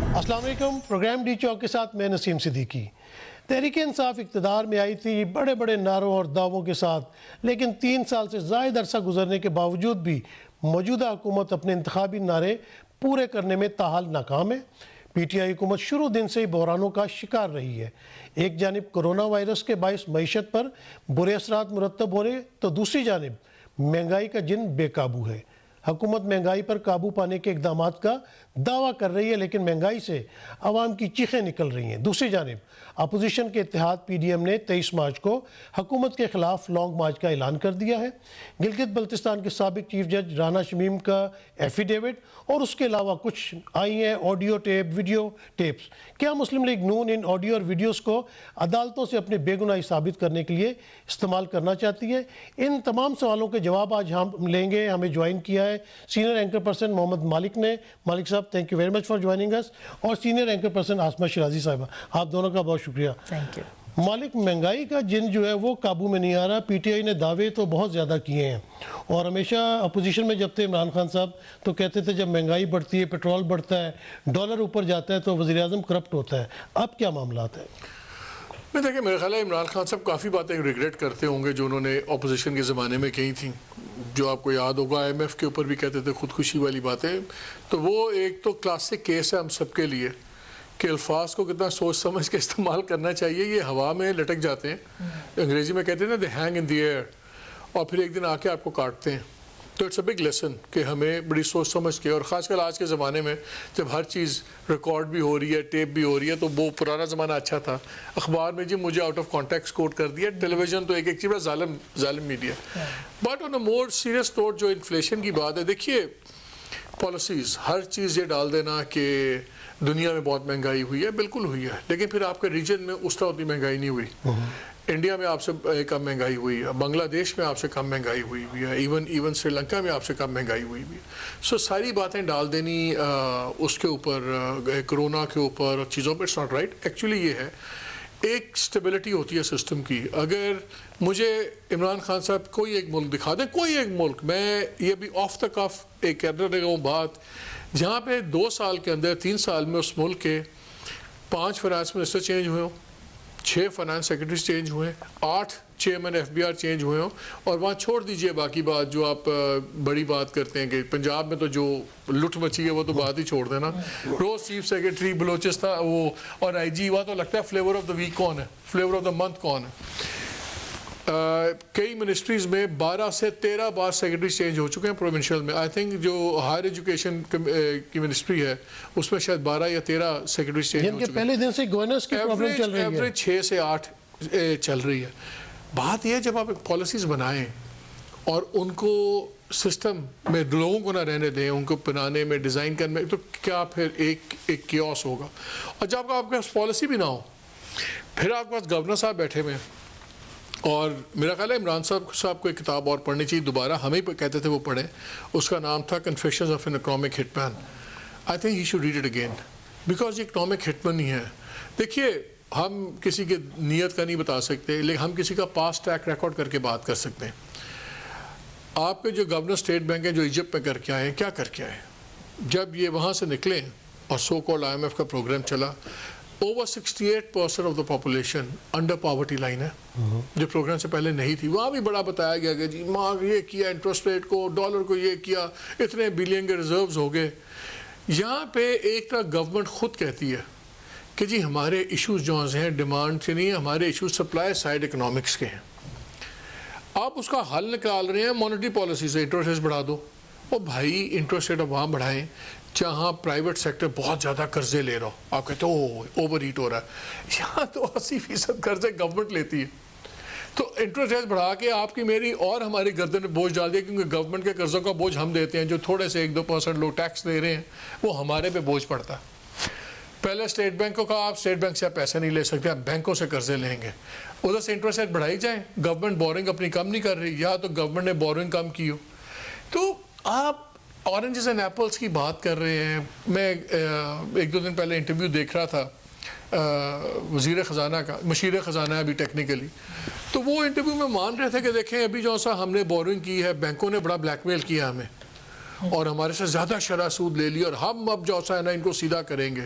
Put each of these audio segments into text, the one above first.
السلام علیکم. Programme D چوک کے ساتھ میں نسیم صدیقی. تحریک انصاف اقتدار میں آئی تھی بڑے بڑے نعروں اور دعووں کے ساتھ، لیکن 3 سال سے زائد عرصہ گزرنے کے باوجود بھی موجودہ حکومت اپنے انتخابی نعرے پورے کرنے میں تاحال ناکام ہے. پی ٹی آئی حکومت شروع دن سے ہی بحرانوں کا شکار رہی ہے. ایک جانب کرونا وائرس کے باعث معیشت پر برے اثرات مرتب ہو رہے تو دوسری جانب مہنگائی کا جن بے قابو ہے. حکومت مہنگائی پر قابو پانے کے اقدامات کا دعویٰ کر رہی ہے، لیکن مہنگائی سے عوام کی چیخیں نکل رہی ہیں. دوسری جانب اپوزیشن کے اتحاد پی ڈی ایم نے 23 مارچ کو حکومت کے خلاف لانگ مارچ کا اعلان کر دیا ہے. گلگت بلتستان کے سابق چیف جج رانا شمیم کا ایفیڈیوٹ اور اس کے علاوہ کچھ آئی ہیں آڈیو ٹیپ، ویڈیو ٹیپس. کیا مسلم لیگ نون ان آڈیو اور ویڈیوز کو عدالتوں سے اپنے بے گناہی ثابت کرنے کے لیے استعمال کرنا چاہتی ہے؟ ان تمام سوالوں کے جواب آج ہم لیں گے. ہمیں جوائن کیا ہے senior anchor person Muhammad Malik نے. مالک صاحب thank you very much for joining us. اور senior anchor person Asma Shirazi صاحبہ، آپ دونوں کا بہت شکریہ. Thank you. مالک، مہنگائی کا جن جو ہے وہ قابو میں نہیں آ رہا. پی ٹی آئی نے دعوے تو بہت زیادہ کیے ہیں اور ہمیشہ اپوزیشن میں جب تھے عمران خان صاحب تو کہتے تھے جب مہنگائی بڑھتی ہے، پیٹرول بڑھتا ہے، ڈالر اوپر جاتا ہے تو وزیر اعظم کرپٹ ہوتا ہے. اب کیا معاملات ہیں؟ میں دیکھیں، میرے خیال ہے عمران خان صاحب کافی باتیں ریگریٹ کرتے ہوں گے جو انہوں نے اپوزیشن کے زمانے میں کہی تھیں. جو آپ کو یاد ہوگا آئی ایم ایف کے اوپر بھی کہتے تھے خودکشی والی باتیں. تو وہ ایک تو کلاسک کیس ہے ہم سب کے لیے کہ الفاظ کو کتنا سوچ سمجھ کے استعمال کرنا چاہیے. یہ ہوا میں لٹک جاتے ہیں، انگریزی میں کہتے ہیں نا دے ہینگ ان دی ایئر، اور پھر ایک دن آ کے آپ کو کاٹتے ہیں. تو اٹس اے بگ لیسن کہ ہمیں بڑی سوچ سمجھ کے، اور خاص کر آج کے زمانے میں جب ہر چیز ریکارڈ بھی ہو رہی ہے، ٹیپ بھی ہو رہی ہے، تو وہ پرانا زمانہ اچھا تھا. اخبار میں جی مجھے آؤٹ آف کانٹیکسٹ کوٹ کر دیا، ٹیلی ویژن تو ایک چیز ظالم media. But on a more serious note جو انفلیشن کی بات ہے، دیکھیے پالیسیز، ہر چیز یہ ڈال دینا کہ دنیا میں بہت مہنگائی ہوئی ہے، بالکل ہوئی ہے، لیکن پھر آپ کے ریجن میں اس طرح اتنی مہنگائی نہیں ہوئی. انڈیا میں آپ سے کم مہنگائی ہوئی ہے، بنگلہ دیش میں آپ سے کم مہنگائی ہوئی ہوئی ہے، ایون سری لنکا میں آپ سے کم مہنگائی ہوئی ہوئی ہے. سو ساری باتیں ڈال دینی اس کے اوپر، کرونا کے اوپر اور چیزوں پہ، اٹس ناٹ رائٹ. ایکچولی یہ ہے ایک اسٹیبلٹی ہوتی ہے سسٹم کی. اگر مجھے عمران خان صاحب کوئی ایک ملک دکھا دیں، کوئی ایک ملک، میں یہ بھی آف دا کف ایک کہنے لگا ہوں بات، جہاں پہ 2 سال کے اندر 3 سال میں اس ملک کے 5 فائنانس منسٹر چینج ہوئے ہوں، 6 فائنانس سیکرٹریز چینج ہوئے، 8 chairman F B R change ہوئے ہوں. اور وہاں چھوڑ دیجئے باقی بات جو آپ بڑی بات کرتے ہیں کہ پنجاب میں تو جو لٹ مچی ہے وہ تو بات ہی چھوڑ دینا. روز چیف سیکرٹری بلوچستان وہ اور آئی جی، وہاں تو لگتا ہے فلیور آف دا ویک کون ہے، فلیور آف دا منتھ کون ہے. کئی منسٹریز میں 12 سے 13 بار سیکرٹری چینج ہو چکے ہیں پروونشل میں. آئی تھنک جو ہائر ایجوکیشن کی منسٹری ہے اس میں شاید 12 یا 13 سیکرٹری چینج ہو چکے ہیں. پہلے دن سے گورننس کی پرابلم چل رہی ہے، ایوریج 6 سے 8 چل رہی ہے. بات یہ ہے جب آپ پالیسیز بنائیں اور ان کو سسٹم میں لوگوں کو نہ رہنے دیں، ان کو بنانے میں، ڈیزائن کرنے میں، تو کیا پھر ایک کیوس ہوگا. اور جب آپ کے پاس پالیسی بھی نہ ہو، پھر آپ کے پاس گورنر صاحب بیٹھے ہوئے ہیں. اور میرا خیال ہے عمران صاحب کو ایک کتاب اور پڑھنی چاہیے دوبارہ، ہمیں کہتے تھے وہ پڑھیں. اس کا نام تھا Confessions of an Economic hit Man. I think he should read it again because یہ اکنامک ہٹ مین ہی ہے. دیکھیے ہم کسی کی نیت کا نہیں بتا سکتے، لیکن ہم کسی کا پاسٹ ٹریک ریکارڈ کر کے بات کر سکتے ہیں. آپ کے جو گورنر اسٹیٹ بینک ہیں جو ایجپٹ میں کر کے آئے ہیں، کیا کر کے آئے ہیں؟ جب یہ وہاں سے نکلے اور so called I M F کا پروگرام چلا، over 68% of the population under poverty line ہے، جو پروگرام سے پہلے نہیں تھی. وہاں بھی بڑا بتایا گیا کہ جی ماں یہ کیا، انٹرسٹ ریٹ کو، ڈالر کو یہ کیا، اتنے بلین کے ریزروز ہو گئے. یہاں پہ ایک طرح گورنمنٹ خود کہتی ہے کہ جی ہمارے ایشوز جو ہیں ڈیمانڈ سے نہیں، ہمارے ایشوز سپلائی سائڈ اکنامکس کے ہیں. آپ اس کا حل نکال رہے ہیں مانیٹری پالیسی سے، انٹرسٹ ریٹ بڑھا دو. وہ بھائی انٹرسٹ ریٹ وہاں بڑھائیں جہاں پرائیویٹ سیکٹر بہت زیادہ قرضے لے رہا ہو. آپ کہتے ہو اوور ہیٹ ہو رہا ہے. یہاں تو 80% قرضے گورنمنٹ لیتی ہے. تو انٹرسٹ ریٹ بڑھا کے آپ کی میری اور ہماری گردن میں بوجھ ڈال دیا، کیونکہ گورنمنٹ کے قرضوں کا بوجھ ہم دیتے ہیں. جو تھوڑے سے 1-2% لوگ ٹیکس دے رہے ہیں وہ ہمارے پہ بوجھ پڑتا ہے. پہلے اسٹیٹ بینک کو کہا آپ اسٹیٹ بینک سے آپ پیسے نہیں لے سکتے، آپ بینکوں سے قرضے لیں گے. ادھر سے انٹرسٹ ریٹ بڑھائی جائیں. گورنمنٹ بورنگ اپنی کم نہیں کر رہی، یا تو گورنمنٹ نے بورنگ کم کی ہو. تو آپ اورنجز اینڈ ایپلس کی بات کر رہے ہیں. میں 1-2 دن پہلے انٹرویو دیکھ رہا تھا وزیر خزانہ کا، مشیر خزانہ ہے ابھی ٹیکنیکلی. تو وہ انٹرویو میں مان رہے تھے کہ دیکھیں ابھی جو سا ہم نے بورنگ کی ہے، بینکوں نے بڑا بلیک میل کیا ہمیں اور ہمارے سے زیادہ شرح سود لے لی، اور ہم اب جو سا ہے نا ان کو سیدھا کریں گے.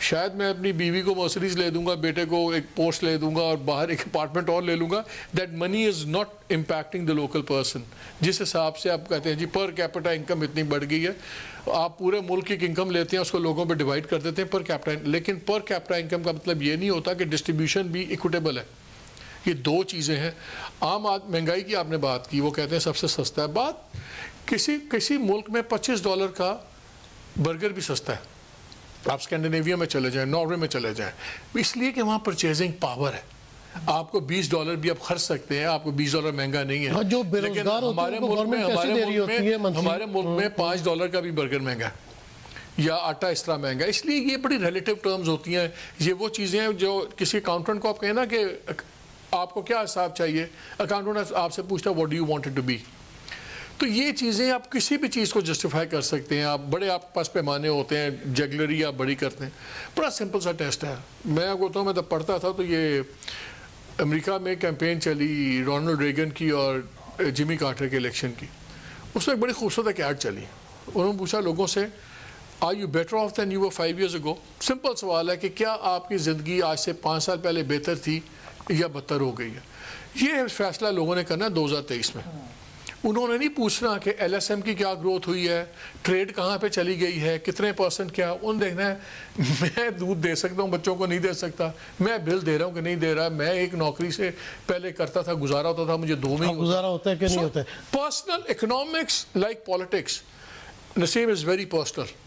شاید میں اپنی بیوی کو مرسڈیز لے دوں گا, بیٹے کو ایک پوسٹ لے دوں گا اور باہر ایک اپارٹمنٹ اور لے لوں گا. That money is not impacting the local person. جس حساب سے آپ کہتے ہیں جی پر کیپٹا انکم اتنی بڑھ گئی ہے, آپ پورے ملک کی انکم لیتے ہیں اس کو لوگوں پہ ڈیوائڈ کر دیتے ہیں پر کیپٹا, لیکن پر کیپٹا انکم کا مطلب یہ نہیں ہوتا کہ ڈسٹریبیوشن بھی ایکوٹیبل ہے. یہ دو چیزیں ہیں. عام مہنگائی کی آپ نے بات کی, وہ کہتے ہیں سب سے سستا ہے. بات کسی ملک میں $25 کا برگر بھی سستا ہے. آپ اسکینڈینیویا میں چلے جائیں, ناروے میں چلے جائیں, اس لیے کہ وہاں پرچیزنگ پاور ہے. آپ کو $20 بھی آپ خرچ سکتے ہیں, آپ کو $20 مہنگا نہیں ہے. جو بے لیکن روزگار ہوتے ہیں ہمارے ملک میں $5 کا بھی برگر مہنگا ہے یا آٹا اس طرح مہنگا ہے. اس لیے یہ بڑی ریلیٹیو ٹرمز ہوتی ہیں. یہ وہ چیزیں ہیں جو کسی اکاؤنٹنٹ کو آپ کہیں نا کہ آپ کو کیا حساب چاہیے, اکاؤنٹنٹ آپ سے پوچھتا what do you want it to be. تو یہ چیزیں آپ کسی بھی چیز کو جسٹیفائی کر سکتے ہیں. آپ بڑے آپ پاس پیمانے ہوتے ہیں, جگلری آپ بڑی کرتے ہیں. بڑا سمپل سا ٹیسٹ ہے. میں آپ کو بتاؤں, میں جب پڑھتا تھا تو یہ امریکہ میں کیمپین چلی رونلڈ ریگن کی اور جمی کارٹر کے الیکشن کی. اس میں ایک بڑی خوبصورت ایک ایڈ چلی. انہوں نے پوچھا لوگوں سے are you better off than you were 5 years ago. Simple سوال ہے کہ کیا آپ کی زندگی آج سے 5 سال پہلے بہتر تھی یا بدتر ہو گئی ہے. یہ فیصلہ لوگوں نے کرنا 2023 میں. انہوں نے نہیں پوچھنا کہ ایل ایس ایم کی کیا گروتھ ہوئی ہے, ٹریڈ کہاں پہ چلی گئی ہے, کتنے % کیا. ان دیکھنا ہے میں دودھ دے سکتا ہوں, بچوں کو نہیں دے سکتا, میں بل دے رہا ہوں کہ نہیں دے رہا, میں ایک نوکری سے پہلے کرتا تھا, گزارا ہوتا تھا, مجھے 2 مہینے گزارا ہوتا ہے کہ نہیں ہوتا ہے. Personal economics like politics, Naseem is very personal.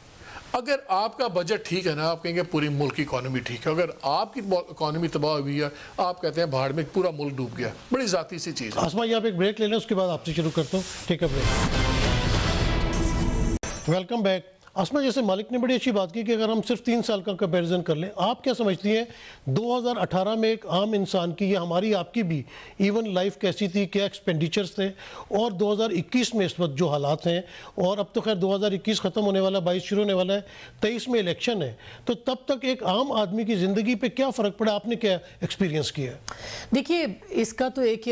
اگر آپ کا بجٹ ٹھیک ہے نا, آپ کہیں گے پوری ملک کی اکانومی ٹھیک ہے. اگر آپ کی اکانومی تباہ ہوئی ہے, آپ کہتے ہیں بھاڑ میں پورا ملک ڈوب گیا. بڑی ذاتی سی چیز ہے. آسما, یہاں پہ ایک بریک لے لیں, اس کے بعد آپ سے شروع کرتا ہوں. ٹھیک ہے, بریک. Welcome back. آسما, جیسے مالک نے بڑی اچھی بات کی کہ اگر ہم صرف 3 سال کا کمپیریزن کر لیں, آپ کیا سمجھتی ہیں 2018 میں ایک عام انسان کی یا ہماری آپ کی بھی ایون لائف کیسی تھی, کیا ایکسپینڈیچرز تھے, اور 2021 میں اس وقت جو حالات ہیں, اور اب تو خیر 2021 ختم ہونے والا, 22 شروع ہونے والا ہے, 23 میں الیکشن ہے, تو تب تک ایک عام آدمی کی زندگی پہ کیا فرق پڑا, آپ نے کیا ایکسپیرینس کیا ہے؟ دیکھیے, اس کا تو ایک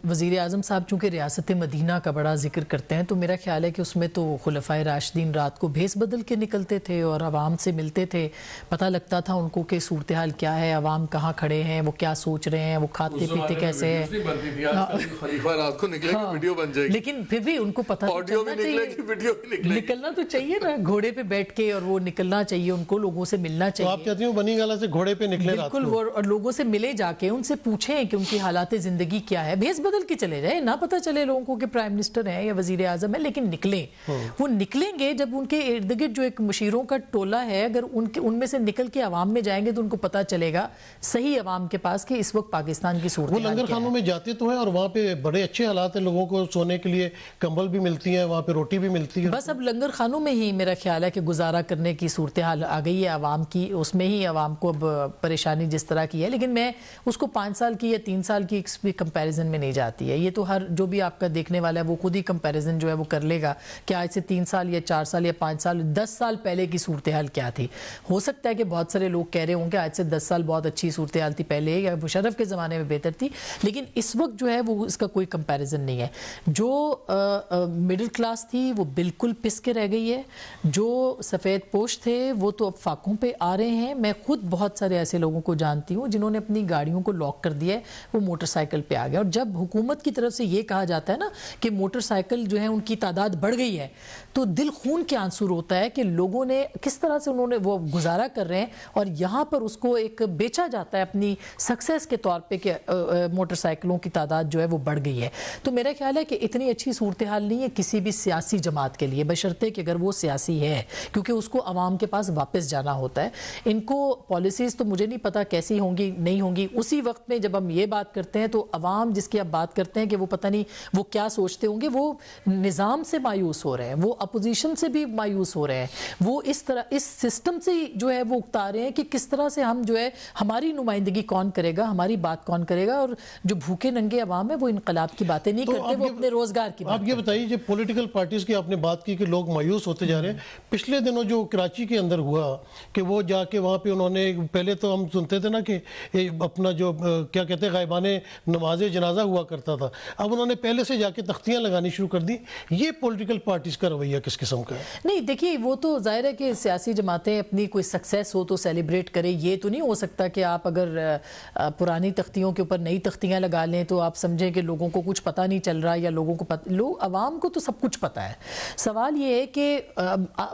وزیر اعظم صاحب چونکہ ریاست مدینہ کا بڑا ذکر کرتے ہیں, تو میرا خیال ہے کہ اس میں تو خلفائے راشدین رات کو بھیس بدل کے نکلتے تھے اور عوام سے ملتے تھے, پتہ لگتا تھا ان کو کہ صورتحال کیا ہے, عوام کہاں کھڑے ہیں, وہ کیا سوچ رہے ہیں, وہ کھاتے پیتے کیسے ہیں. لیکن پھر بھی ان کو پتہ نکلنا تو چاہیے نا, گھوڑے پہ بیٹھ کے, اور وہ نکلنا چاہیے ان کو, لوگوں سے ملنا چاہیے. تو آپ کہتی ہوں بنی گالا سے گھوڑے پہ نکلے رات کو, بالکل, اور لوگوں سے ملے جا کے, ان سے پوچھیں کہ ان کی حالات زندگی کیا ہے. بھیس بدل کے چلے جائیں, نہ پتہ چلے لوگوں کو کہ پرائم منسٹر ہیں یا وزیر اعظم ہے, لیکن نکلیں. وہ نکلیں گے جب ان کے ارد گرد جو ایک مشیروں کا ٹولہ ہے, اگر ان میں سے نکل کے عوام میں جائیں گے تو ان کو پتہ چلے گا صحیح عوام کے پاس کہ اس وقت پاکستان کی صورت. وہ لنگر خانوں میں جاتے تو ہیں اور وہاں پہ بڑے اچھے حالات ہیں, لوگوں کو سونے کے لیے کمبل بھی ملتی ہیں, وہاں پہ روٹی بھی ملتی ہے. بس اب لنگر خانوں میں ہی میرا خیال ہے کہ گزارا کرنے کی صورتحال آ گئی ہے عوام کی, اس میں ہی عوام کو اب پریشانی جس طرح کی ہے. لیکن میں اس کو 5 سال کی یا 3 سال کی کمپیریزن میں نہیں جاتی ہے. یہ تو ہر جو بھی آپ کا دیکھنے والا ہے وہ خود ہی کمپیریزن جو ہے وہ کر لے گا کہ آج سے 3 سال یا 4 سال یا 5 سال 10 سال پہلے کی صورتحال کیا تھی. ہو سکتا ہے کہ بہت سارے لوگ کہہ رہے ہوں کہ آج سے 10 سال بہت اچھی صورتحال تھی پہلے, یا مشرف کے زمانے میں بہتر تھی, لیکن اس وقت جو ہے وہ اس کا کوئی کمپیریزن نہیں ہے. جو مڈل کلاس تھی وہ بالکل پس کے رہ گئی ہے. جو سفید پوش تھے وہ تو اب فاقوں پہ آ رہے ہیں. میں خود بہت سارے ایسے لوگوں کو جانتی ہوں جنہوں نے اپنی گاڑیوں کو لاک کر دیا ہے, وہ موٹر سائیکل پہ آ گئے. اور جب حکومت کی طرف سے یہ کہا جاتا ہے نا کہ موٹر سائیکل جو ہے ان کی تعداد بڑھ گئی ہے, تو دل خون کے آنسو ہوتا ہے کہ لوگوں نے کس طرح سے انہوں نے وہ گزارا کر رہے ہیں, اور یہاں پر اس کو ایک بیچا جاتا ہے اپنی سکسیس کے طور پہ کہ موٹر سائیکلوں کی تعداد جو ہے وہ بڑھ گئی ہے. تو میرا خیال ہے کہ اتنی اچھی صورتحال نہیں ہے کسی بھی سیاسی جماعت کے لیے, بشرطے کہ اگر وہ سیاسی ہے, کیونکہ اس کو عوام کے پاس واپس جانا ہوتا ہے. ان کو پالیسیز تو مجھے نہیں پتا کیسی ہوں گی نہیں ہوں گی. اسی وقت میں جب ہم یہ بات کرتے ہیں تو عوام جس کی آپ بات کرتے ہیں کہ وہ پتہ نہیں وہ کیا سوچتے ہوں گے, وہ نظام سے مایوس ہو رہے ہیں, وہ اپوزیشن سے بھی مایوس ہو رہے ہیں, وہ اس طرح اس سسٹم سے جو ہے وہ اکتا رہے ہیں کہ کس طرح سے ہم جو ہے ہماری نمائندگی کون کرے گا, ہماری بات کون کرے گا. اور جو بھوکے ننگے عوام ہے وہ انقلاب کی باتیں نہیں کرتے, وہ اپنے روزگار کی بات. آپ یہ بتائیے, جب پولیٹیکل پارٹیز کی آپ نے بات کی کہ لوگ مایوس ہوتے جا رہے ہیں, پچھلے دنوں جو کراچی کے اندر ہوا کہ وہ جا کے وہاں پہ انہوں نے, پہلے تو ہم سنتے تھے نا کہ اپنا جو کیا کہتے ہیں غائبانِ نماز جنازہ ہوا کرتا تھا, اب انہوں نے پہلے سے جا کے تختیاں لگانی شروع کر دی. یہ پولیٹیکل پارٹیز کا رویہ کس قسم کا ہے؟ نہیں دیکھیے, نہیں وہ تو ظاہر ہے کہ سیاسی جماعتیں اپنی کوئی سکسیس ہو تو سیلیبریٹ کریں. یہ تو نہیں ہو سکتا کہ آپ اگر پرانی تختیوں کے اوپر نئی تختیاں لگا لیں تو آپ سمجھیں کہ لوگوں کو کچھ پتہ نہیں چل رہا, یا لوگوں کو عوام کو تو سب کچھ پتہ ہے. سوال یہ ہے کہ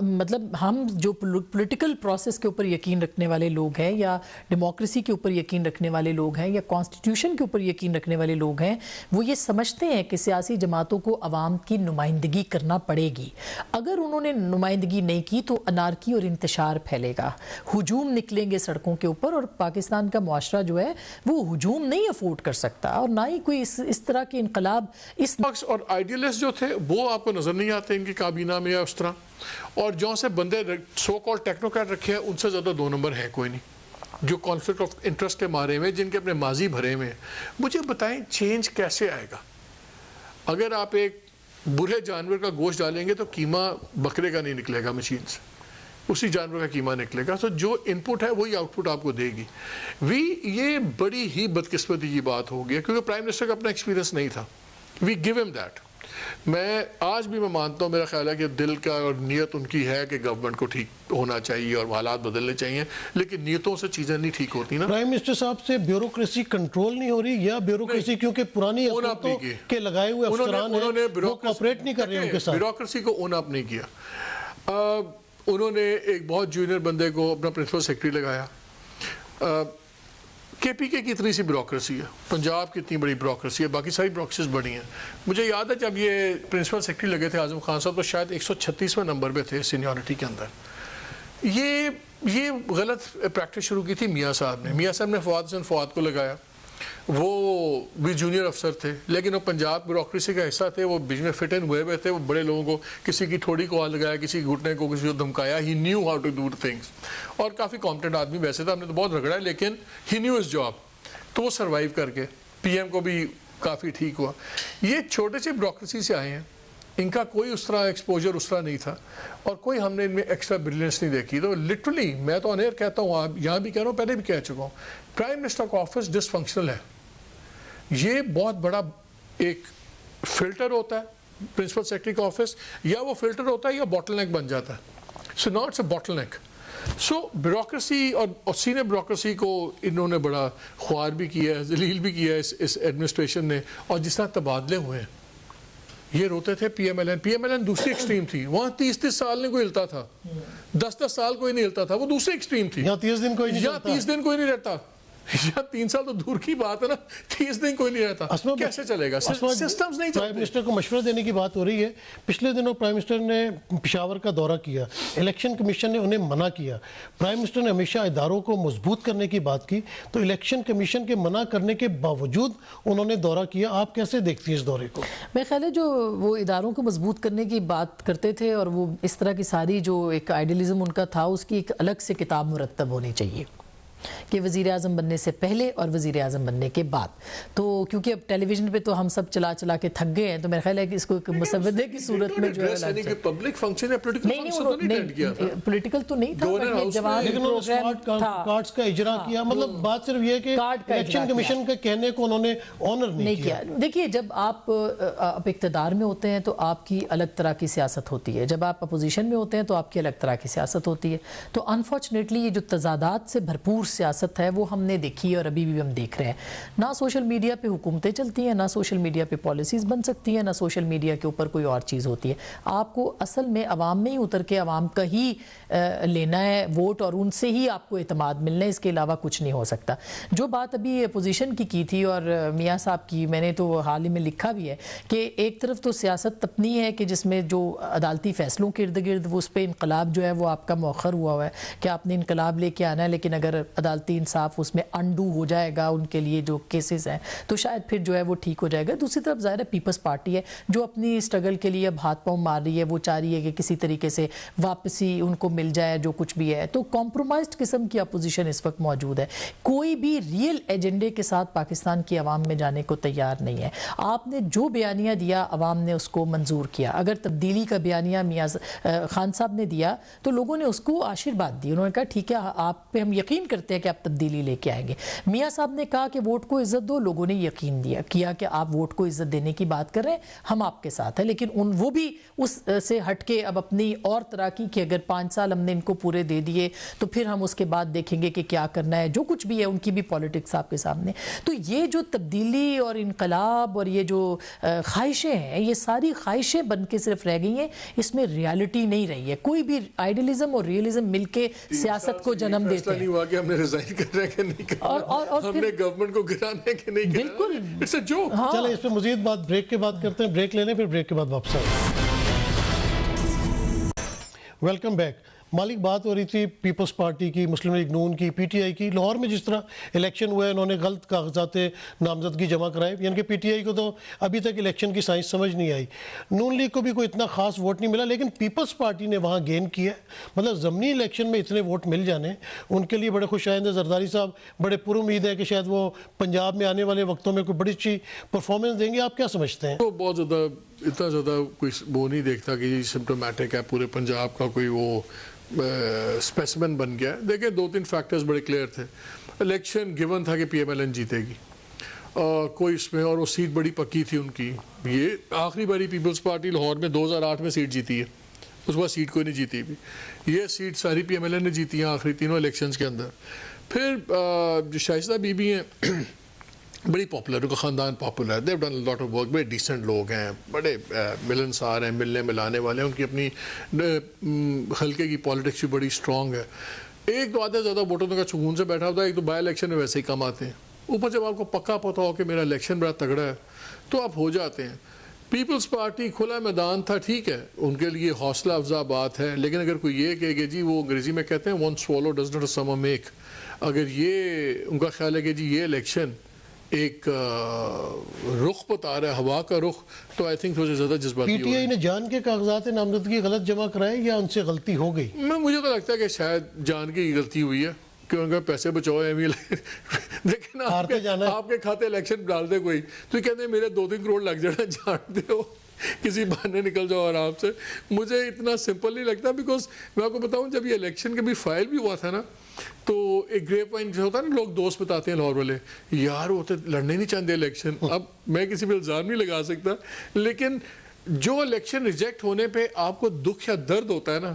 مطلب ہم جو پولیٹیکل پروسیس کے اوپر یقین رکھنے والے لوگ ہیں, یا ڈیموکریسی کے اوپر یقین رکھنے والے لوگ ہیں, یا کانسٹیٹیوشن کے اوپر یقین رکھنے والے لوگ ہیں, وہ یہ سمجھتے ہیں کہ سیاسی جماعتوں کو عوام کی نمائندگی کرنا پڑے گی. اگر انہوں نے نمائندگی نہیں کی تو انارکی اور انتشار پھیلے گا, ہجوم نکلیں گے سڑکوں کے اوپر, اور پاکستان کا معاشرہ جو ہے وہ ہجوم نہیں افورڈ کر سکتا, اور نہ ہی کوئی اس طرح کے انقلاب. اس اور آئیڈیلسٹ جو تھے وہ آپ کو نظر نہیں آتے ان کی کابینہ میں یا اس طرح, اور جو سے بندے سو کال ٹیکنوکریٹ رکھے ہیں ان سے زیادہ 2 نمبر ہے کوئی نہیں, جو کانفلکٹ آف انٹرسٹ کے مارے ہوئے, جن کے اپنے ماضی بھرے ہوئے ہیں. مجھے بتائیں چینج کیسے آئے گا؟ اگر آپ ایک برے جانور کا گوشت ڈالیں گے تو قیمہ بکرے کا نہیں نکلے گا مشین سے, اسی جانور کا قیمہ نکلے گا. تو جو ان پٹ ہے وہی آؤٹ پٹ آپ کو دے گی. یہ بڑی ہی بدقسمتی کی بات ہو گئی کیونکہ پرائم منسٹر کا اپنا ایکسپیرینس نہیں تھا. وی گیو ہم دیٹ. میں آج بھی مانتا ہوں, میرا خیال ہے کہ دل کا اور نیت ان کی ہے کہ گورنمنٹ کو ٹھیک ہونا چاہیے اور حالات بدلنے چاہیے, لیکن نیتوں سے چیزیں نہیں ٹھیک ہوتی نا. پرائم منسٹر صاحب سے بیوروکریسی کنٹرول نہیں ہو رہی, یا بیوروکریسی کیونکہ پرانی حکومتوں کے لگائے ہوئے افسران ہیں وہ کوآپریٹ نہیں کر رہے ان کے ساتھ؟ بیوروکریسی کو اون اپ نہیں کیا. انہوں نے ایک بہت جونیئر بندے کو اپنا پرنسپل سیکرٹری لگایا. کے پی کے کی اتنی سی بیوروکریسی ہے, پنجاب کی اتنی بڑی بیوروکریسی ہے, باقی ساری بیوروکریسیز بڑی ہیں. مجھے یاد ہے جب یہ پرنسپل سیکرٹری لگے تھے اعظم خان صاحب تو شاید 136ویں نمبر پہ تھے سینیورٹی کے اندر. یہ غلط پریکٹس شروع کی تھی میاں صاحب نے. میاں صاحب نے فواد حسین فواد کو لگایا, وہ بھی جونیئر افسر تھے لیکن وہ پنجاب بیوروکریسی کا حصہ تھے, وہ بیچ میں فٹ ان ہوئے تھے. وہ بڑے لوگوں کو کسی کی تھوڑی کو ہاتھ لگایا, کسی گھٹنے کو کسی کو دھمکایا. He knew how to do things, اور کافی کمپٹنٹ آدمی ویسے تھا, ہم نے تو بہت رگڑا ہے لیکن ہی نیو ہز جاب. تو وہ سروائیو کر کے پی ایم کو بھی کافی ٹھیک ہوا. یہ چھوٹے سے بیوروکریسی سے آئے ہیں, ان کا کوئی اس طرح ایکسپوجر اس طرح نہیں تھا, اور کوئی ہم نے ان میں ایکسٹرا بریلینس نہیں دیکھی. تو لٹرلی میں تو آن ایئر کہتا ہوں, یہاں بھی کہہ رہا ہوں, پہلے بھی کہہ چکا ہوں, پرائم منسٹر کا آفس ڈس فنکشنل ہے. یہ بہت بڑا ایک فلٹر ہوتا ہے پرنسپل سیکرٹری کا آفس, یا وہ فلٹر ہوتا ہے یا باٹل نیک بن جاتا ہے. So not it's a bottle neck. So bureaucracy اور سینئر بیوروکریسی کو انہوں نے بڑا خوار بھی کیا ہے, ذلیل بھی کیا ہے اس ایڈمنسٹریشن نے. اور جس طرح تبادلے ہوئے ہیں, یہ روتے تھے P M L N. P M L N دوسری ایکسٹریم تھی, وہاں 30 سال نہیں کوئی ہلتا تھا, 10 سال کوئی نہیں ہلتا تھا, وہ دوسری ایکسٹریم تھی. یہاں 30 دن کوئی نہیں رہتا. یا 3 سال تو دور کی بات ہے نا, 30 دن کوئی نہیں رہتا. کیسے چلے گا؟ سسٹمز نہیں چلتے. پرائم منسٹر کو مشورہ دینے کی بات ہو رہی ہے. پچھلے دنوں پرائم منسٹر نے پشاور کا دورہ کیا, الیکشن کمیشن نے انہیں منع کیا. پرائم منسٹر نے ہمیشہ اداروں کو مضبوط کرنے کی بات کی, تو الیکشن کمیشن کے منع کرنے کے باوجود انہوں نے دورہ کیا. آپ کیسے دیکھتی ہیں اس دورے کو؟ میرے خیال ہے جو وہ اداروں کو مضبوط کرنے کی بات کرتے تھے, اور وہ اس طرح کی ساری جو ایک آئیڈیلزم ان کا تھا, اس کی ایک الگ سے کتاب مرتب ہونی چاہیے کہ وزیر اعظم بننے سے پہلے اور وزیر اعظم بننے کے بعد. تو کیونکہ اب ٹیلی ویژن پہ تو ہم سب چلا کے تھک گئے ہیں, تو میرا خیال ہے کہ اس کو ایک مسودے کی صورت میں جو ہے پبلک فنکشن ہے, پولیٹیکل تو نہیں تھا, لیکن انہوں نے سمارٹ کارڈز کا اجرا کیا. مطلب بات صرف یہ ہے کہ الیکشن کمیشن کے کہنے کو انہوں نے آنر نہیں کیا. دیکھیے, جب آپ اقتدار میں ہوتے ہیں تو آپ کی الگ طرح کی سیاست ہوتی ہے, جب آپ اپوزیشن میں ہوتے ہیں تو آپ کی الگ طرح کی سیاست ہوتی ہے. تو انفارچونیٹلی یہ جو تضادات سے بھرپور سیاست ہے وہ ہم نے دیکھی ہے, اور ابھی بھی ہم دیکھ رہے ہیں. نہ سوشل میڈیا پہ حکومتیں چلتی ہیں, نہ سوشل میڈیا پہ پالیسیز بن سکتی ہیں, نہ سوشل میڈیا کے اوپر کوئی اور چیز ہوتی ہے. آپ کو اصل میں عوام میں ہی اتر کے عوام کا ہی لینا ہے ووٹ, اور ان سے ہی آپ کو اعتماد ملنا ہے, اس کے علاوہ کچھ نہیں ہو سکتا. جو بات ابھی اپوزیشن کی تھی اور میاں صاحب کی, میں نے تو حال ہی میں لکھا بھی ہے کہ ایک طرف تو سیاست اپنی ہے کہ جس میں جو عدالتی فیصلوں کے ارد گرد وہ اس پہ انقلاب جو ہے وہ آپ کا مؤخر ہوا ہے کہ آپ نے انقلاب لے کے آنا ہے, لیکن اگر عدالتی انصاف اس میں انڈو ہو جائے گا ان کے لیے جو کیسز ہیں تو شاید پھر جو ہے وہ ٹھیک ہو جائے گا. دوسری طرف ظاہر ہے پیپلز پارٹی ہے جو اپنی اسٹرگل کے لیے اب ہاتھ پاؤں مار رہی ہے, وہ چاہ رہی ہے کہ کسی طریقے سے واپسی ان کو مل جائے جو کچھ بھی ہے. تو کمپرومائزڈ قسم کی اپوزیشن اس وقت موجود ہے, کوئی بھی ریئل ایجنڈے کے ساتھ پاکستان کی عوام میں جانے کو تیار نہیں ہے. آپ نے جو بیانیہ دیا عوام نے اس کو منظور کیا. اگر تبدیلی کا بیانیہ میاں خان صاحب نے دیا تو لوگوں نے اس کو آشیرواد دی, انہوں نے کہا ٹھیک ہے آپ پہ ہم یقین کرتے دیکھتے ہیں کہ آپ تبدیلی لے کے آئیں گے. میاں صاحب نے کہا کہ ووٹ کو عزت دو, لوگوں نے یقین کیا کہ آپ ووٹ کو عزت دینے کی بات کر رہے ہیں, ہم آپ کے ساتھ ہیں. لیکن وہ بھی اس سے ہٹ کے اب اپنی اور طرح کی کہ اگر 5 سال ہم نے ان کو پورے دے دیے تو پھر ہم اس کے بعد دیکھیں گے کہ کیا کرنا ہے, جو کچھ بھی ہے ان کی بھی پالیٹکس آپ کے سامنے. تو یہ جو تبدیلی اور انقلاب اور یہ جو خواہشیں ہیں, یہ ساری خواہشیں بن کے صرف رہ گئی ہیں, اس میں ریالٹی نہیں رہی ہے. کوئی بھی آئیڈیلزم اور ریئلزم مل کے سیاست کو جنم دیتے ہیں. نہیں ہوا کہ ہم نے ریزائن کرنا ہے کہ نہیں کرنا, ہم نے گورنمنٹ کو گرانا ہے کہ نہیں گرانا. بالکل. It's a joke. چلیں اس پہ مزید بات بریک کے بعد کرتے ہیں. بریک لے لیں, پھر بریک کے بعد واپس آئیں. Welcome back. مالک بات ہو رہی تھی پیپلز پارٹی کی, مسلم لیگ نون کی, پی ٹی آئی کی. لاہور میں جس طرح الیکشن ہوا ہے, انہوں نے غلط کاغذات نامزدگی جمع کرائے, یعنی کہ پی ٹی آئی کو تو ابھی تک الیکشن کی سائنس سمجھ نہیں آئی. نون لیگ کو بھی کوئی اتنا خاص ووٹ نہیں ملا, لیکن پیپلز پارٹی نے وہاں گین کیا. مطلب ضمنی الیکشن میں اتنے ووٹ مل جانے ان کے لیے بڑے خوش آئند ہیں. زرداری صاحب بڑے پر امید ہے کہ شاید وہ پنجاب میں آنے والے وقتوں میں کوئی بڑی اچھی پرفارمنس دیں گے. آپ کیا سمجھتے ہیں؟ تو بہت زیادہ اتنا زیادہ کوئی وہ نہیں دیکھتا کہ یہ سمپٹومیٹک ہے پورے پنجاب کا کوئی وہ اسپیسمن بن گیا. دیکھیں 2-3 فیکٹرز بڑے کلیئر تھے. الیکشن گیون تھا کہ پی ایم ایل این جیتے گی, کوئی اس میں, اور وہ سیٹ بڑی پکی تھی ان کی. یہ آخری باری پیپلز پارٹی لاہور میں 2008 میں سیٹ جیتی ہے, اس کے بعد سیٹ کوئی نہیں جیتی بھی. یہ سیٹ ساری پی ایم ایل این نے جیتی ہیں آخری تینوں الیکشنز کے اندر. پھر جو شائستہ بی بی ہیں بڑی پاپولر, ان کا خاندان پاپولر ہے, دیو ڈن لاٹ آف ورک, بڑے ڈیسنٹ لوگ ہیں, بڑے ملنسار ہیں, ملنے ملانے والے ہیں, ان کی اپنی حلقے کی پالیٹکس بھی بڑی اسٹرانگ ہے. ایک تو آدھے زیادہ ووٹوں کا سکون سے بیٹھا ہوتا ہے, ایک تو بائی الیکشن میں ویسے ہی کم آتے ہیں. اوپر جب آپ کو پکا پتہ ہو کہ میرا الیکشن بڑا تگڑا ہے تو آپ ہو جاتے ہیں. پیپلز پارٹی کھلا میدان تھا, ٹھیک ہے, ان کے لیے حوصلہ افزا بات ہے. لیکن اگر کوئی یہ کہے کہ جی وہ انگریزی میں کہتے ہیں one swallow does not a summer make, اگر یہ ان کا خیال ہے کہ جی یہ الیکشن ایک رخ بتا رہا ہے, ہوا کا رخ, تو آئی تھنک تھوڑا زیادہ جذباتی. پی ٹی آئی نے جان کے کاغذات نامزدگی غلط جمع کرائے یا ان سے غلطی ہو گئی؟ مجھے تو لگتا ہے کہ شاید جان کی غلطی ہوئی ہے کہ ان کا پیسے بچاؤ ایم دیکھیں نا, آپ کے کھاتے الیکشن ڈال دے کوئی تو کہتے ہیں میرے 2-3 کروڑ لگ جانا, جان دے ہو کسی بہانے نکل جاؤ آرام سے. مجھے اتنا سمپل نہیں لگتا, بیکاز میں آپ کو بتاؤں جب یہ الیکشن کے بھی فائل بھی ہوا تھا نا, تو ایک گریپ وائن جو ہوتا ہے نا, لوگ دوست بتاتے ہیں لاہور والے, یار وہ تو لڑنے نہیں چاہتے الیکشن. اب میں کسی پہ الزام نہیں لگا سکتا, لیکن جو الیکشن ریجیکٹ ہونے پہ آپ کو دکھ یا درد ہوتا ہے نا,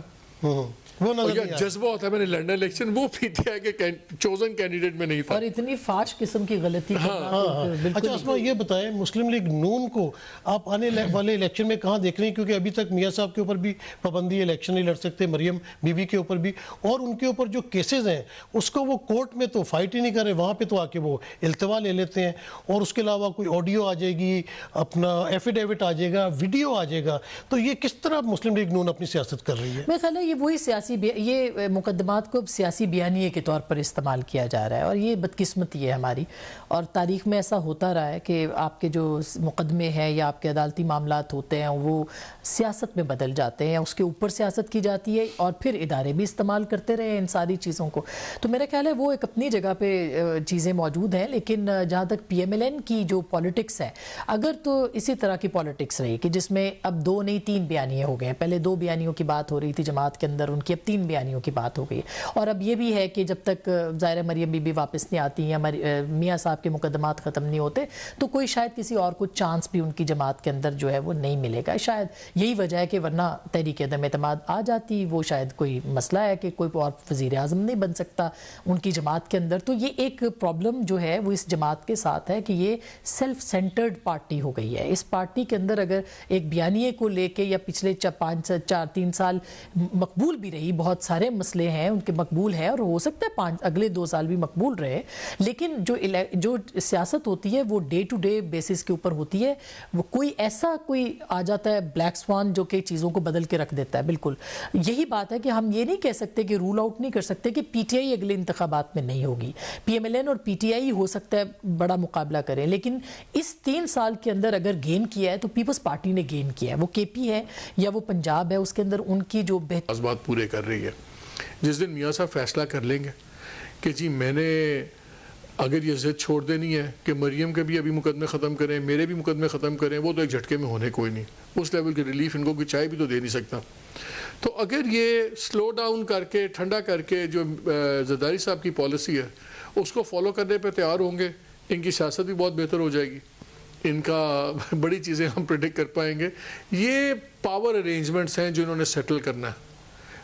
وہ نظر یا جذبہ ہوتا ہے میں نے لڑنا الیکشن, وہ پی ٹی آئی کے چوزن کینڈیڈیٹ میں نہیں تھا. اور اتنی فاش قسم کی غلطی. اچھا اسما یہ بتائیں, مسلم لیگ نون کو آپ آنے والے الیکشن میں کہاں دیکھ رہے ہیں؟ کیونکہ ابھی تک میاں صاحب کے اوپر بھی پابندی, الیکشن نہیں لڑ سکتے, مریم بی بی کے اوپر بھی, اور ان کے اوپر جو کیسز ہیں اس کو وہ کورٹ میں تو فائٹ ہی نہیں کر رہے, وہاں پہ تو آ کے وہ التوا لے لیتے ہیں, اور اس کے علاوہ کوئی آڈیو آ جائے گی, اپنا ایفیڈیوٹ آ جائے گا, ویڈیو آ جائے گا. تو یہ کس طرح مسلم لیگ نون اپنی سیاست کر رہی ہے؟ میرے خیال ہے یہ وہی یہ مقدمات کو سیاسی بیانیے کے طور پر استعمال کیا جا رہا ہے, اور یہ بدقسمتی ہے ہماری. اور تاریخ میں ایسا ہوتا رہا ہے کہ آپ کے جو مقدمے ہیں یا آپ کے عدالتی معاملات ہوتے ہیں وہ سیاست میں بدل جاتے ہیں, اس کے اوپر سیاست کی جاتی ہے, اور پھر ادارے بھی استعمال کرتے رہے ان ساری چیزوں کو. تو میرا خیال ہے وہ ایک اپنی جگہ پہ چیزیں موجود ہیں, لیکن جہاں تک پی ایم ایل این کی جو پالیٹکس ہے, اگر تو اسی طرح کی پالیٹکس رہی کہ جس میں اب 2 نہیں 3 بیانیے ہو گئے ہیں, پہلے 2 بیانیوں کی بات ہو رہی تھی جماعت کے اندر, ان کی اب 3 بیانیوں کی بات ہو گئی, اور اب یہ بھی ہے کہ جب تک ظاہر مریم بی بی واپس نہیں آتی یا میاں صاحب کے مقدمات ختم نہیں ہوتے تو کوئی شاید کسی اور کو چانس بھی ان کی جماعت کے اندر جو ہے وہ نہیں ملے گا. شاید یہی وجہ ہے کہ ورنہ تحریک عدم اعتماد آ جاتی, وہ شاید کوئی مسئلہ ہے کہ کوئی اور وزیر اعظم نہیں بن سکتا ان کی جماعت کے اندر. تو یہ ایک پرابلم جو ہے وہ اس جماعت کے ساتھ ہے کہ یہ سیلف سینٹرڈ پارٹی ہو گئی ہے. اس پارٹی کے اندر اگر ایک بیانیے کو لے کے یا پچھلے 3 سال مقبول بھی رہی, بہت سارے مسئلے ہیں ان کے مقبول ہے, اور ہو سکتا ہے اگلے 2 سال بھی مقبول رہے, لیکن جو سیاست ہوتی ہے وہ ڈے ٹو ڈے بیسس کے اوپر ہوتی ہے. وہ کوئی آ جاتا ہے بلیک سوان جو کہ چیزوں کو بدل کے رکھ دیتا ہے. بالکل یہی بات ہے کہ ہم یہ نہیں کہہ سکتے کہ رول آؤٹ نہیں کر سکتے کہ پی ٹی آئی اگلے انتخابات میں نہیں ہوگی. پی ایم ایل این اور پی ٹی آئی ہو سکتا ہے بڑا مقابلہ کریں, لیکن اس 3 سال کے اندر اگر گین کیا ہے تو پیپلز پارٹی نے گین کیا ہے. وہ کے پی ہے یا وہ پنجاب ہے, اس کے اندر ان کی جو بات پورے کر رہی ہے. جس دن میاں صاحب فیصلہ کر لیں گے کہ جی میں نے اگر یہ ضد چھوڑ دینی ہے کہ مریم کے بھی ابھی مقدمے ختم کریں, میرے بھی مقدمے ختم کریں, وہ تو ایک جھٹکے میں ہونے کوئی نہیں. اس لیول کی ریلیف ان کو کوئی چائے بھی تو دے نہیں سکتا. تو اگر یہ سلو ڈاؤن کر کے ٹھنڈا کر کے جو زرداری صاحب کی پالیسی ہے اس کو فالو کرنے پہ تیار ہوں گے، ان کی سیاست بھی بہت بہتر ہو جائے گی، ان کا بڑی چیزیں ہم پریڈکٹ کر پائیں گے۔ یہ پاور ارینجمنٹس ہیں جو انہوں نے سیٹل کرنا ہے،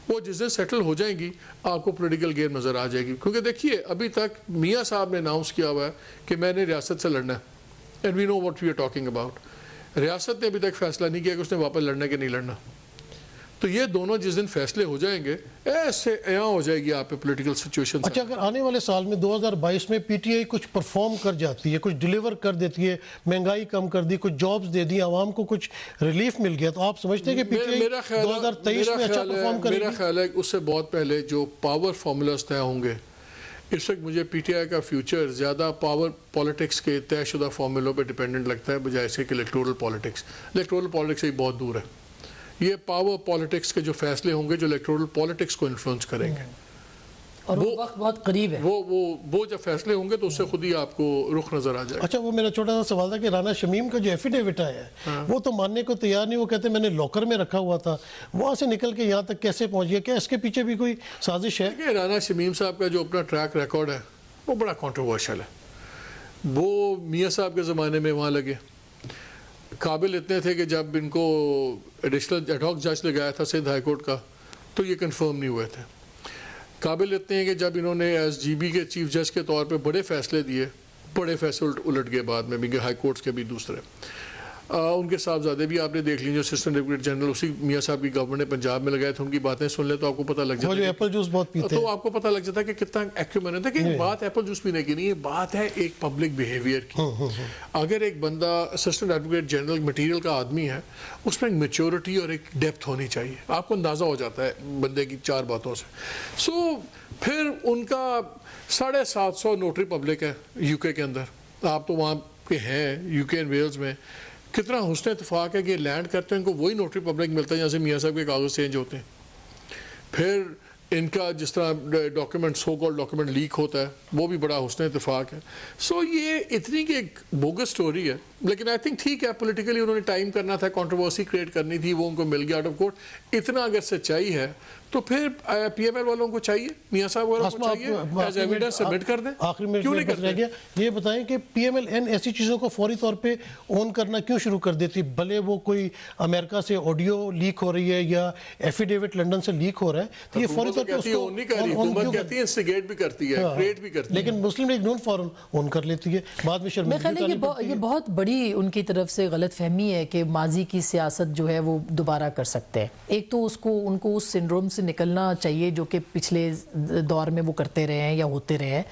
وہ جس دن سیٹل ہو جائیں گی آپ کو پولیٹیکل گیم نظر آ جائے گی۔ کیونکہ دیکھیے ابھی تک میاں صاحب نے اناؤنس کیا ہوا ہے کہ میں نے ریاست سے لڑنا ہے، and we know what we are talking about. ریاست نے ابھی تک فیصلہ نہیں کیا کہ اس نے واپس لڑنا کہ نہیں لڑنا۔ تو یہ دونوں جس دن فیصلے ہو جائیں گے ایسے یہاں ہو جائے گی آپ پہ پولیٹیکل سچویشن۔ اچھا، اگر آنے والے سال میں 2022 میں پی ٹی آئی کچھ پرفارم کر جاتی ہے، کچھ ڈیلیور کر دیتی ہے، مہنگائی کم کر دی، کچھ جابز دے دی، عوام کو کچھ ریلیف مل گیا، تو آپ سمجھتے ہیں کہ پی ٹی آئی 2023 میں اچھا پرفارم کرے گی؟ میرا خیال ہے کہ اس سے بہت پہلے جو پاور فارمولاز طے ہوں گے، اس وقت مجھے پی ٹی آئی کا فیوچر زیادہ پاور پالیٹکس کے طے شدہ فارمولوں پہ ڈیپینڈنٹ لگتا ہے بجائے سے کہ الیکٹورل پالیٹکس۔ الیکٹورل پالیٹکس سے بہت دور ہے، یہ پاور پالیٹکس کے جو فیصلے ہوں گے جو الیکٹورل پالیٹکس کو انفلوئنس کریں گے، اور وہ وقت بہت قریب ہے۔ وہ جب فیصلے ہوں گے تو اس سے خود ہی آپ کو رخ نظر آ جائے گا۔ اچھا، وہ میرا چھوٹا سا سوال تھا کہ رانا شمیم کا جو ایفیڈیوٹ آیا ہے وہ تو ماننے کو تیار نہیں، وہ کہتے ہیں میں نے لاکر میں رکھا ہوا تھا، وہاں سے نکل کے یہاں تک کیسے پہنچ گیا؟ کیا اس کے پیچھے بھی کوئی سازش ہے؟ کہ رانا شمیم صاحب کا جو اپنا ٹریک ریکارڈ ہے وہ بڑا کنٹروورشل ہے۔ وہ میاں صاحب کے زمانے میں وہاں لگے، قابل اتنے تھے کہ جب ان کو ایڈیشنل ایڈ ہاک جج لگایا تھا سندھ ہائی کورٹ کا تو یہ کنفرم نہیں ہوئے تھے۔ قابل اتنے ہیں کہ جب انہوں نے ایس جی بی کے چیف جج کے طور پہ بڑے فیصلے دیے، بڑے فیصلے الٹ گئے بعد میں بھی، ہائی کورٹس کے بھی دوسرے۔ ان کے صاحبزادے بھی آپ نے دیکھ لیجیے، اسسٹنٹ ڈپٹی جنرل اسی میاں صاحب کی گورنمنٹ نے پنجاب میں لگائے تھے، ان کی باتیں سن لیں تو آپ کو پتہ لگ وہ جو جاتا ایپل جوس بہت پیتے تو آپ کو پتہ لگ جاتا ہے کہ کتنا ایکومن ہے۔ کہ بات ایپل جوس پینے کی نہیں ہے، بات ہے ایک پبلک بیہیویئر کی۔ اگر ایک بندہ اسسٹنٹ ایڈوکیٹ جنرل مٹیریل کا آدمی ہے، اس میں ایک میچورٹی اور ایک ڈیپتھ ہونی چاہیے، آپ کو اندازہ ہو جاتا ہے بندے کی چار باتوں سے۔ پھر ان کا 750 نوٹری پبلک ہے یو کے کے اندر، آپ تو وہاں کے ہیں یو کے اینڈ ویلز میں، کتنا حسن اتفاق ہے کہ لینڈ کرتے ہیں ان کو وہی نوٹری پبلک ملتا ہے جہاں سے میاں صاحب کے کاغذ چینج ہوتے ہیں۔ پھر ان کا جس طرح ڈاکیومنٹ سو کال ڈاکیومنٹ لیک ہوتا ہے وہ بھی بڑا حسن اتفاق ہے۔ یہ اتنی کہ ایک بوگس سٹوری ہے، لیکن آئی تھنک ٹھیک ہے، پولیٹیکلی انہوں نے ٹائم کرنا تھا، کنٹروورسی کریٹ کرنی تھی، وہ ان کو مل گیا آؤٹ آف کورٹ۔ اتنا اگر سچائی ہے تو پھر پی ایم ایل والوں کو چاہیے، میاں صاحب والوں کو چاہیے ایز ایویڈنس سبمٹ کر دیں۔ آخری میں کیوں نہیں بس رہ گیا، یہ بتائیں کہ پی ایم ایل این ایسی چیزوں کو فوری طور پہ اون کرنا کیوں شروع کر دیتی؟ بھلے وہ کوئی امریکہ سے آڈیو لیک ہو رہی ہے یا ایفیڈیوٹ لندن سے لیک ہو رہا ہے، تو یہ فوری طور پہ اس کو حکومت کہتی ہے انسٹیگیٹ بھی کرتی ہے، کریٹ بھی کرتی ہے، لیکن مسلم لیگ نون فوراً اون کر لیتی ہے، بعد میں میں شرمندگی خیال ہے کہ یہ بہت بڑی ان کی طرف سے غلط فہمی ہے کہ ماضی کی سیاست جو ہے وہ دوبارہ کر سکتے ہیں۔ ایک تو ان کو اس سنڈروم سے نکلنا چاہیے جو کہ پچھلے دور میں وہ کرتے رہے ہیں یا ہوتے رہے ہیں۔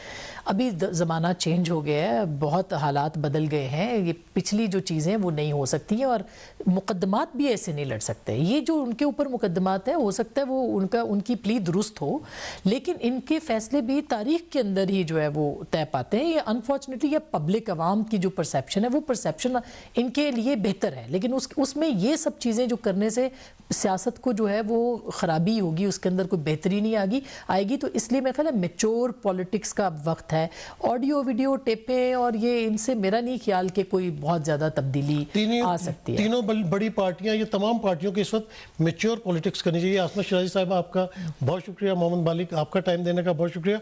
ابھی زمانہ چینج ہو گیا ہے، بہت حالات بدل گئے ہیں، یہ پچھلی جو چیزیں وہ نہیں ہو سکتی ہیں، اور مقدمات بھی ایسے نہیں لڑ سکتے۔ یہ جو ان کے اوپر مقدمات ہیں، ہو سکتا ہے وہ ان کی پلی درست ہو، لیکن ان کے فیصلے بھی تاریخ کے اندر ہی جو ہے وہ طے پاتے ہیں۔ یہ انفارچونیٹلی یہ پبلک عوام کی جو پرسیپشن ہے وہ پرسیپشن ان کے لیے بہتر ہے، لیکن اس میں یہ سب چیزیں جو کرنے سے سیاست کو جو ہے وہ خرابی ہوگی، اس کے اندر کوئی بہتری نہیں آئے گی۔ تو اس لیے میں خیال ہے میچور پولیٹکس کا وقت ہے۔ آڈیو ویڈیو ٹیپیں اور یہ ان سے میرا نہیں خیال کہ کوئی بہت زیادہ تبدیلی آ سکتی ہے۔ تینوں بڑی پارٹیاں، یہ تمام پارٹیوں کے اس وقت میچور پولیٹکس کرنی چاہیے۔ عاصمہ شیرازی صاحبہ آپ کا بہت شکریہ، محمد مالک آپ کا ٹائم دینے کا بہت شکریہ۔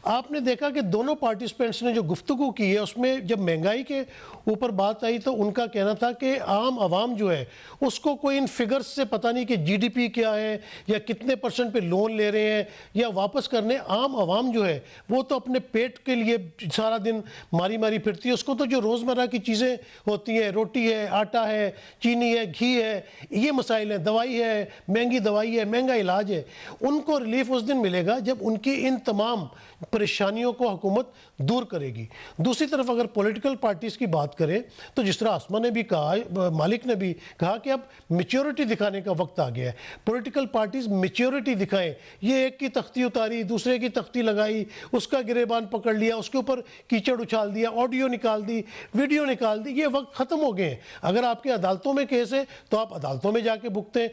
آپ نے دیکھا کہ دونوں پارٹیسپینٹس نے جو گفتگو کی ہے اس میں جب مہنگائی کے اوپر بات آئی تو ان کا کہنا تھا کہ عام عوام جو ہے اس کو کوئی ان فگرز سے پتہ نہیں کہ جی ڈی پی کیا ہے یا کتنے % پہ لون لے رہے ہیں یا واپس کرنے۔ عام عوام جو ہے وہ تو اپنے پیٹ کے لیے سارا دن ماری پھرتی ہے، اس کو تو جو روزمرہ کی چیزیں ہوتی ہیں، روٹی ہے، آٹا ہے، چینی ہے، گھی ہے، یہ مسائل ہیں، دوائی ہے، مہنگی دوائی ہے، مہنگا علاج ہے، ان کو ریلیف اس دن ملے گا جب ان کی ان تمام پریشانیوں کو حکومت دور کرے گی۔ دوسری طرف اگر پولیٹیکل پارٹیز کی بات کریں تو جس طرح عاصمہ نے بھی کہا، مالک نے بھی کہا کہ اب میچورٹی دکھانے کا وقت آ گیا ہے، پولیٹیکل پارٹیز میچورٹی دکھائیں۔ یہ ایک کی تختی اتاری، دوسرے کی تختی لگائی، اس کا گریبان پکڑ لیا، اس کے اوپر کیچڑ اچھال دیا، آڈیو نکال دی، ویڈیو نکال دی، یہ وقت ختم ہو گئے ہیں۔ اگر آپ کے عدالتوں میں کیس ہے تو آپ عدالتوں میں جا کے بھگتیں،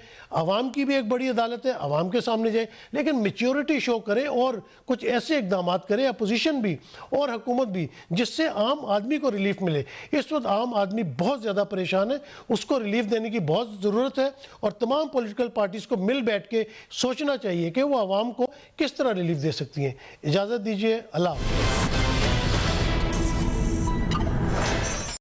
عوام کی بھی ایک بڑی عدالت ہے، عوام کے سامنے جائیں، لیکن میچورٹی شو کریں اور کچھ ایسے اقدامات کریں، اپوزیشن بھی اور حکومت بھی، جس سے عام آدمی کو ریلیف ملے۔ اس وقت عام آدمی بہت زیادہ پریشان ہے، اس کو ریلیف دینے کی بہت ضرورت ہے، اور تمام پولیٹیکل پارٹیز کو مل بیٹھ کے سوچنا چاہیے کہ وہ عوام کو کس طرح ریلیف دے سکتی ہیں۔ اجازت دیجیے، اللہ حافظ۔